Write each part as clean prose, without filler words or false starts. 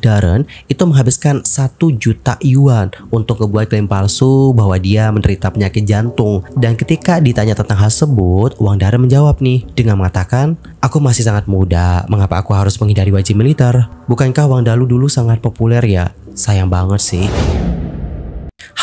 Darren itu menghabiskan 1 juta yuan untuk ngebuat klaim palsu bahwa dia menderita penyakit jantung. Dan ketika ditanya tentang hal tersebut, Wang Darren menjawab nih dengan mengatakan, "Aku masih sangat muda, mengapa aku harus menghindari wajib militer? Bukankah Wang Dalu dulu sangat populer ya? Sayang banget sih."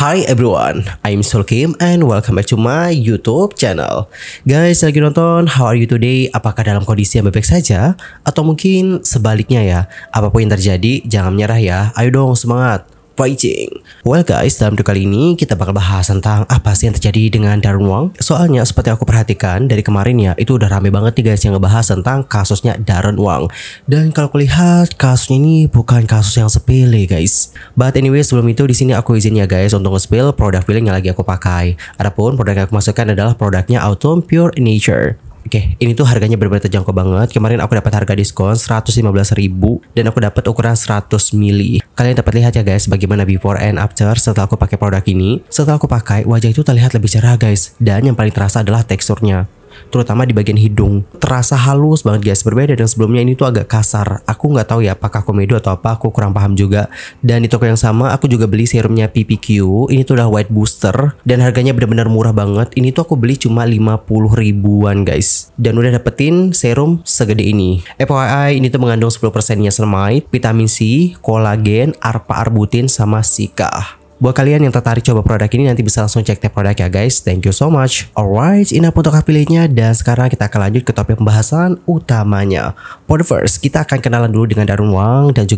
Hi everyone, I'm Sulkim and welcome back to my YouTube channel. Guys, lagi nonton How Are You Today? Apakah dalam kondisi yang baik saja? Atau mungkin sebaliknya ya? Apapun yang terjadi, jangan menyerah ya. Ayo dong, semangat. Fighting. Well guys, dalam video kali ini kita bakal bahas tentang apa sih yang terjadi dengan Darren Wang. Soalnya seperti aku perhatikan dari kemarin ya, itu udah rame banget nih guys yang ngebahas tentang kasusnya Darren Wang. Dan kalau aku lihat kasusnya ini bukan kasus yang sepele guys. But anyway, sebelum itu di sini aku izin ya guys untuk nge-spill produk peeling yang lagi aku pakai. Adapun produk yang aku masukkan adalah produknya Autumn Pure Nature. Oke, ini tuh harganya benar-benar terjangkau banget. Kemarin aku dapat harga diskon 115.000 dan aku dapat ukuran 100 ml. Kalian dapat lihat ya guys bagaimana before and after setelah aku pakai produk ini. Setelah aku pakai, wajah itu terlihat lebih cerah guys. Dan yang paling terasa adalah teksturnya, terutama di bagian hidung, terasa halus banget guys. Berbeda dengan sebelumnya, ini tuh agak kasar. Aku nggak tahu ya apakah komedo atau apa, aku kurang paham juga. Dan di toko yang sama aku juga beli serumnya PPQ. Ini tuh udah white booster dan harganya benar-benar murah banget. Ini tuh aku beli cuma 50 ribuan guys, dan udah dapetin serum segede ini. FYI, ini tuh mengandung 10% niacinamide, vitamin C, kolagen, arpa-arbutin, sama sika. Buat kalian yang tertarik coba produk ini, nanti bisa langsung cek tab produk ya guys. Thank you so much. Alright, ini apa untuk affiliate-nya. Dan sekarang kita akan lanjut ke topik pembahasan utamanya. For the first, kita akan kenalan dulu dengan Darren Wang dan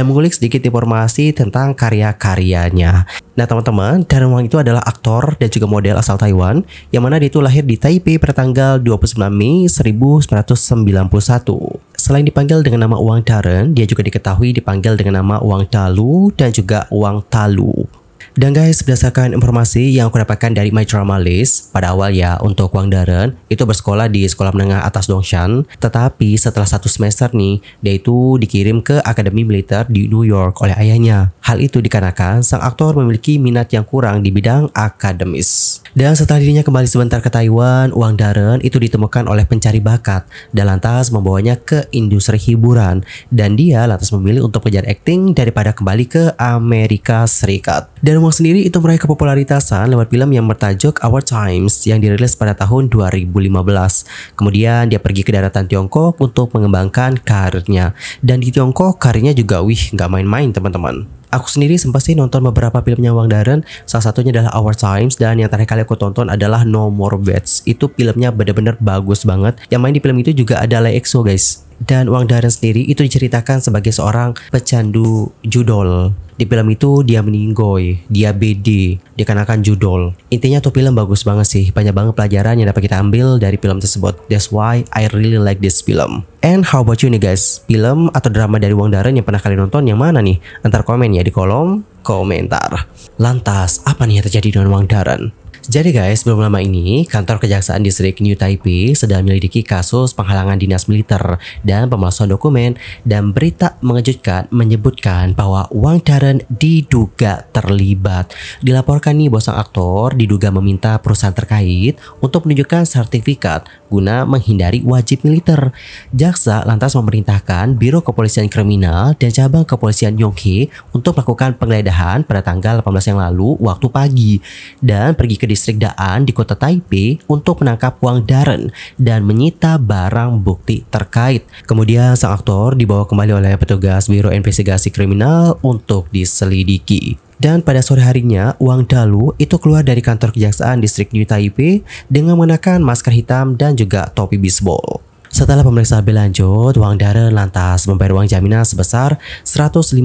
mengulik sedikit informasi tentang karya-karyanya. Nah teman-teman, Darren Wang itu adalah aktor dan juga model asal Taiwan, yang mana dia itu lahir di Taipei pada tanggal 29 Mei 1991. Selain dipanggil dengan nama Wang Darren, dia juga diketahui dipanggil dengan nama Wang Dalu dan juga Wang Talu. Dan guys, berdasarkan informasi yang aku dapatkan dari My Drama List, pada awal ya untuk Wang Darren itu bersekolah di sekolah menengah atas Dongshan. Tetapi setelah 1 semester nih, dia itu dikirim ke akademi militer di New York oleh ayahnya. Hal itu dikarenakan sang aktor memiliki minat yang kurang di bidang akademis. Dan setelah dirinya kembali sebentar ke Taiwan, Wang Darren itu ditemukan oleh pencari bakat dan lantas membawanya ke industri hiburan. Dan dia lantas memilih untuk menjadi acting daripada kembali ke Amerika Serikat. Dan Wang sendiri itu meraih kepopularitasan lewat film yang bertajuk Our Times yang dirilis pada tahun 2015. Kemudian dia pergi ke daratan Tiongkok untuk mengembangkan karirnya. Dan di Tiongkok karirnya juga nggak main-main teman-teman. Aku sendiri sempat sih nonton beberapa filmnya Wang Darren. Salah satunya adalah Our Times, dan yang terakhir kali aku tonton adalah No More Bets. Itu filmnya benar-benar bagus banget. Yang main di film itu juga ada Lee EXO guys. Dan Wang Darren sendiri itu diceritakan sebagai seorang pecandu judol. Di film itu dia meninggoy, dia BD, dikarenakan judol. Intinya tuh film bagus banget sih. Banyak banget pelajaran yang dapat kita ambil dari film tersebut. That's why I really like this film. And how about you nih guys? Film atau drama dari Wang Darren yang pernah kalian nonton yang mana nih? Antar komen ya di kolom komentar. Lantas, apa nih yang terjadi dengan Wang Darren? Jadi guys, belum lama ini kantor kejaksaan distrik New Taipei sedang menyelidiki kasus penghalangan dinas militer dan pemalsuan dokumen, dan berita mengejutkan menyebutkan bahwa Wang Darren diduga terlibat. Dilaporkan nih bahwa sang aktor diduga meminta perusahaan terkait untuk menunjukkan sertifikat guna menghindari wajib militer. Jaksa lantas memerintahkan Biro Kepolisian Kriminal dan Cabang Kepolisian Yonghe untuk melakukan penggeledahan pada tanggal 18 yang lalu waktu pagi dan pergi ke distrik Daan di kota Taipei untuk menangkap Wang Darren dan menyita barang bukti terkait. Kemudian sang aktor dibawa kembali oleh petugas Biro Investigasi Kriminal untuk diselidiki. Dan pada sore harinya, Wang Dalu itu keluar dari kantor kejaksaan distrik New Taipei dengan mengenakan masker hitam dan juga topi bisbol. Setelah pemeriksaan lebih lanjut, Wang Darren lantas membayar uang jaminan sebesar 150.000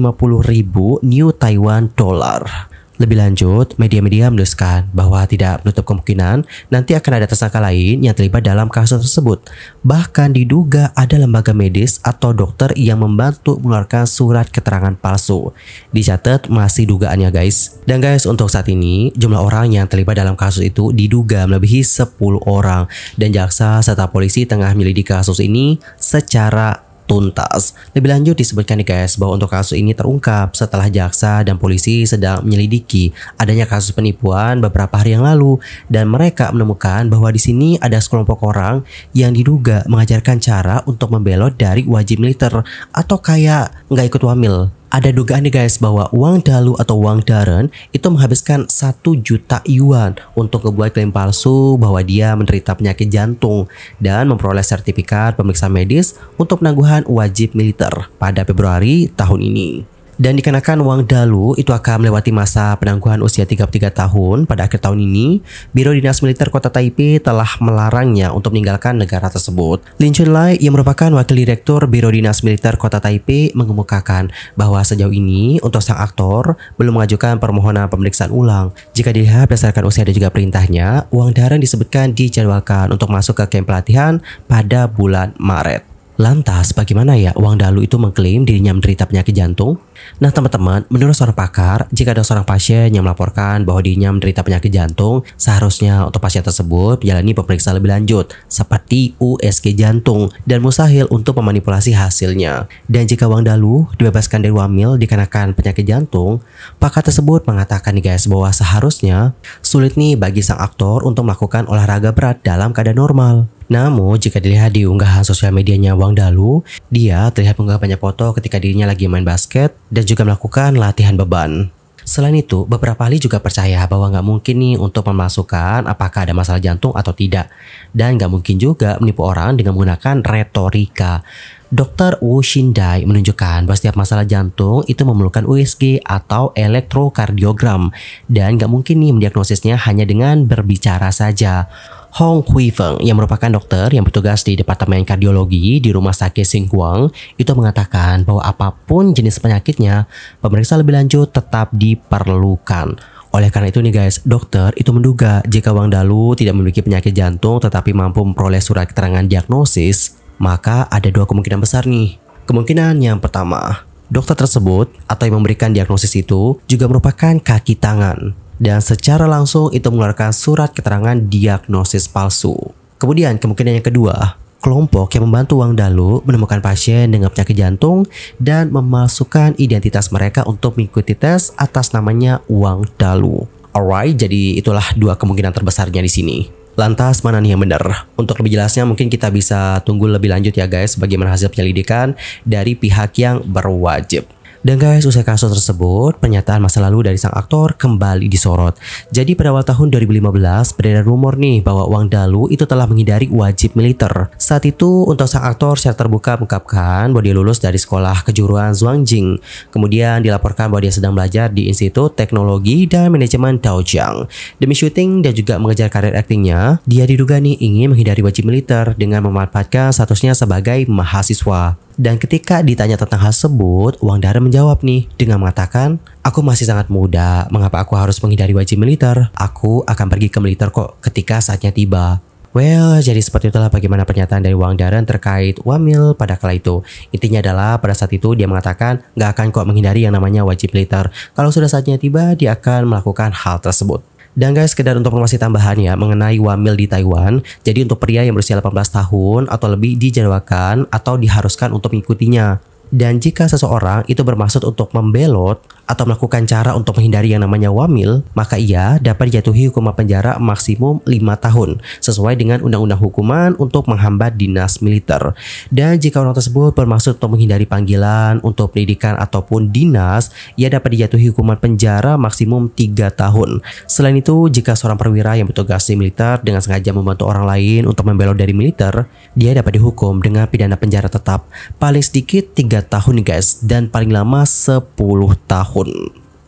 New Taiwan dollar. Lebih lanjut, media-media menuliskan bahwa tidak menutup kemungkinan nanti akan ada tersangka lain yang terlibat dalam kasus tersebut. Bahkan diduga ada lembaga medis atau dokter yang membantu mengeluarkan surat keterangan palsu. Dicatat masih dugaannya guys. Dan guys, untuk saat ini jumlah orang yang terlibat dalam kasus itu diduga melebihi 10 orang. Dan jaksa serta polisi tengah menyelidiki kasus ini secara tuntas. Lebih lanjut disebutkan nih guys bahwa untuk kasus ini terungkap setelah jaksa dan polisi sedang menyelidiki adanya kasus penipuan beberapa hari yang lalu, dan mereka menemukan bahwa di sini ada sekelompok orang yang diduga mengajarkan cara untuk membelot dari wajib militer atau kayak nggak ikut wamil. Ada dugaan nih guys bahwa Wang Dalu atau Wang Daren itu menghabiskan 1 juta yuan untuk membuat klaim palsu bahwa dia menderita penyakit jantung dan memperoleh sertifikat pemeriksaan medis untuk penangguhan wajib militer pada Februari tahun ini. Dan dikarenakan Wang Dalu itu akan melewati masa penangguhan usia 33 tahun pada akhir tahun ini, Biro Dinas Militer Kota Taipei telah melarangnya untuk meninggalkan negara tersebut. Lin Chunlai yang merupakan Wakil Direktur Biro Dinas Militer Kota Taipei mengemukakan bahwa sejauh ini untuk sang aktor belum mengajukan permohonan pemeriksaan ulang. Jika dilihat berdasarkan usia dan juga perintahnya, Wang Daren disebutkan dijadwalkan untuk masuk ke kamp pelatihan pada bulan Maret. Lantas bagaimana ya Wang Dalu itu mengklaim dirinya menderita penyakit jantung? Nah teman-teman, menurut seorang pakar, jika ada seorang pasien yang melaporkan bahwa dirinya menderita penyakit jantung, seharusnya untuk pasien tersebut menjalani pemeriksaan lebih lanjut seperti USG jantung dan mustahil untuk memanipulasi hasilnya. Dan jika Wang Dalu dibebaskan dari wamil dikarenakan penyakit jantung, pakar tersebut mengatakan nih guys bahwa seharusnya sulit nih bagi sang aktor untuk melakukan olahraga berat dalam keadaan normal. Namun jika dilihat di unggahan sosial medianya Wang Dalu, dia terlihat mengunggah banyak foto ketika dirinya lagi main basket dan juga melakukan latihan beban. Selain itu, beberapa ahli juga percaya bahwa nggak mungkin nih untuk memasukkan apakah ada masalah jantung atau tidak. Dan nggak mungkin juga menipu orang dengan menggunakan retorika. Dr. Wu Xindai menunjukkan bahwa setiap masalah jantung itu memerlukan USG atau elektrokardiogram. Dan nggak mungkin nih mendiagnosisnya hanya dengan berbicara saja. Hong Huifeng yang merupakan dokter yang bertugas di Departemen Kardiologi di Rumah Sakit Xinguang itu mengatakan bahwa apapun jenis penyakitnya, pemeriksaan lebih lanjut tetap diperlukan. Oleh karena itu nih guys, dokter itu menduga jika Wang Dalu tidak memiliki penyakit jantung tetapi mampu memperoleh surat keterangan diagnosis, maka ada 2 kemungkinan besar nih. Kemungkinan yang pertama, dokter tersebut atau yang memberikan diagnosis itu juga merupakan kaki tangan dan secara langsung itu mengeluarkan surat keterangan diagnosis palsu. Kemudian kemungkinan yang kedua, kelompok yang membantu Wang Dalu menemukan pasien dengan penyakit jantung dan memasukkan identitas mereka untuk mengikuti tes atas namanya Wang Dalu. Alright, jadi itulah 2 kemungkinan terbesarnya di sini. Lantas mana nih yang benar? Untuk lebih jelasnya mungkin kita bisa tunggu lebih lanjut ya guys bagaimana hasil penyelidikan dari pihak yang berwajib. Dan guys, usai kasus tersebut, pernyataan masa lalu dari sang aktor kembali disorot. Jadi pada awal tahun 2015, beredar rumor nih bahwa Wang Dalu itu telah menghindari wajib militer. Saat itu, untuk sang aktor secara terbuka mengungkapkan bahwa dia lulus dari sekolah kejuruan Zhuangjing. Kemudian dilaporkan bahwa dia sedang belajar di Institut Teknologi dan Manajemen Daojiang. Demi syuting dan juga mengejar karir aktingnya, dia diduga nih ingin menghindari wajib militer dengan memanfaatkan statusnya sebagai mahasiswa. Dan ketika ditanya tentang hal tersebut, Wang Daren menjawab nih dengan mengatakan, "Aku masih sangat muda, mengapa aku harus menghindari wajib militer? Aku akan pergi ke militer kok ketika saatnya tiba." Well, jadi seperti itulah bagaimana pernyataan dari Wang Daren terkait wamil pada kala itu. Intinya adalah pada saat itu dia mengatakan nggak akan kok menghindari yang namanya wajib militer. Kalau sudah saatnya tiba, dia akan melakukan hal tersebut. Dan guys, sekedar untuk informasi tambahan ya mengenai wamil di Taiwan. Jadi untuk pria yang berusia 18 tahun atau lebih dijadwalkan atau diharuskan untuk mengikutinya. Dan jika seseorang itu bermaksud untuk membelot atau melakukan cara untuk menghindari yang namanya wamil, maka ia dapat dijatuhi hukuman penjara maksimum 5 tahun sesuai dengan undang-undang hukuman untuk menghambat dinas militer. Dan jika orang tersebut bermaksud untuk menghindari panggilan untuk pendidikan ataupun dinas, ia dapat dijatuhi hukuman penjara maksimum 3 tahun. Selain itu, jika seorang perwira yang bertugas di militer dengan sengaja membantu orang lain untuk membelot dari militer, dia dapat dihukum dengan pidana penjara tetap paling sedikit 3 tahun nih guys, dan paling lama 10 tahun.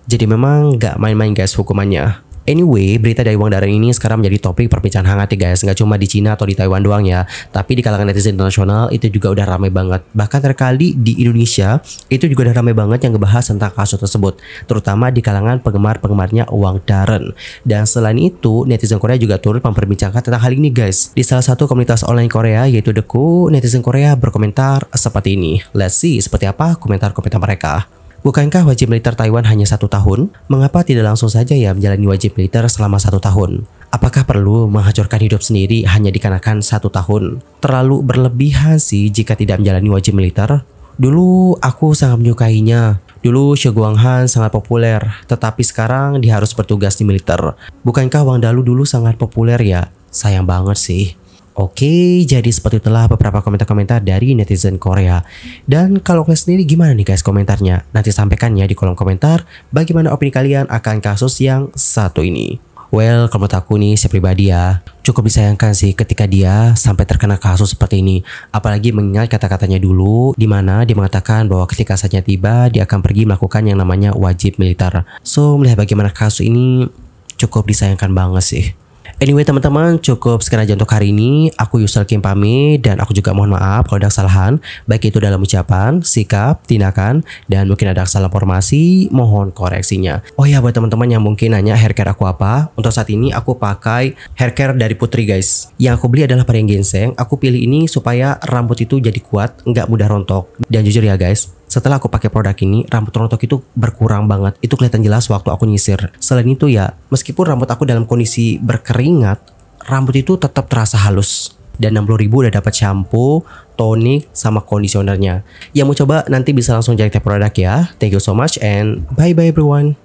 Jadi memang gak main-main guys hukumannya. Anyway, berita dari Wang Daren ini sekarang menjadi topik perbincangan hangat ya guys. Nggak cuma di Cina atau di Taiwan doang ya, tapi di kalangan netizen internasional itu juga udah ramai banget. Bahkan terkali di Indonesia itu juga udah ramai banget yang ngebahas tentang kasus tersebut, terutama di kalangan penggemar-penggemarnya Wang Daren. Dan selain itu, netizen Korea juga turut memperbincangkan tentang hal ini guys. Di salah satu komunitas online Korea yaitu Deku, netizen Korea berkomentar seperti ini. Let's see seperti apa komentar-komentar mereka. Bukankah wajib militer Taiwan hanya 1 tahun? Mengapa tidak langsung saja ya menjalani wajib militer selama 1 tahun? Apakah perlu menghancurkan hidup sendiri hanya dikarenakan 1 tahun? Terlalu berlebihan sih jika tidak menjalani wajib militer. Dulu aku sangat menyukainya. Dulu Xie Guanghan sangat populer, tetapi sekarang dia harus bertugas di militer. Bukankah Wang Dalu dulu sangat populer ya? Sayang banget sih. Oke, jadi seperti itulah beberapa komentar-komentar dari netizen Korea. Dan kalau kalian sendiri gimana nih guys komentarnya? Nanti sampaikan ya di kolom komentar bagaimana opini kalian akan kasus yang satu ini. Well, kalau menurut aku nih, saya pribadi ya, cukup disayangkan sih ketika dia sampai terkena kasus seperti ini. Apalagi mengingat kata-katanya dulu, di mana dia mengatakan bahwa ketika saatnya tiba, dia akan pergi melakukan yang namanya wajib militer. So, melihat bagaimana kasus ini, cukup disayangkan banget sih. Anyway teman-teman, cukup sekian aja untuk hari ini. Aku Yusel Kim pamit dan aku juga mohon maaf kalau ada kesalahan, baik itu dalam ucapan, sikap, tindakan, dan mungkin ada kesalahan formasi, mohon koreksinya. Oh ya, buat teman-teman yang mungkin nanya hair care aku apa, untuk saat ini aku pakai hair care dari Putri guys. Yang aku beli adalah varian ginseng. Aku pilih ini supaya rambut itu jadi kuat, nggak mudah rontok. Dan jujur ya guys, setelah aku pakai produk ini, rambut rontok itu berkurang banget. Itu kelihatan jelas waktu aku nyisir. Selain itu ya, meskipun rambut aku dalam kondisi berkeringat, rambut itu tetap terasa halus. Dan 60.000 udah dapat shampoo, tonik, sama kondisionernya. Yang mau coba nanti bisa langsung cek produk ya. Thank you so much and bye-bye everyone.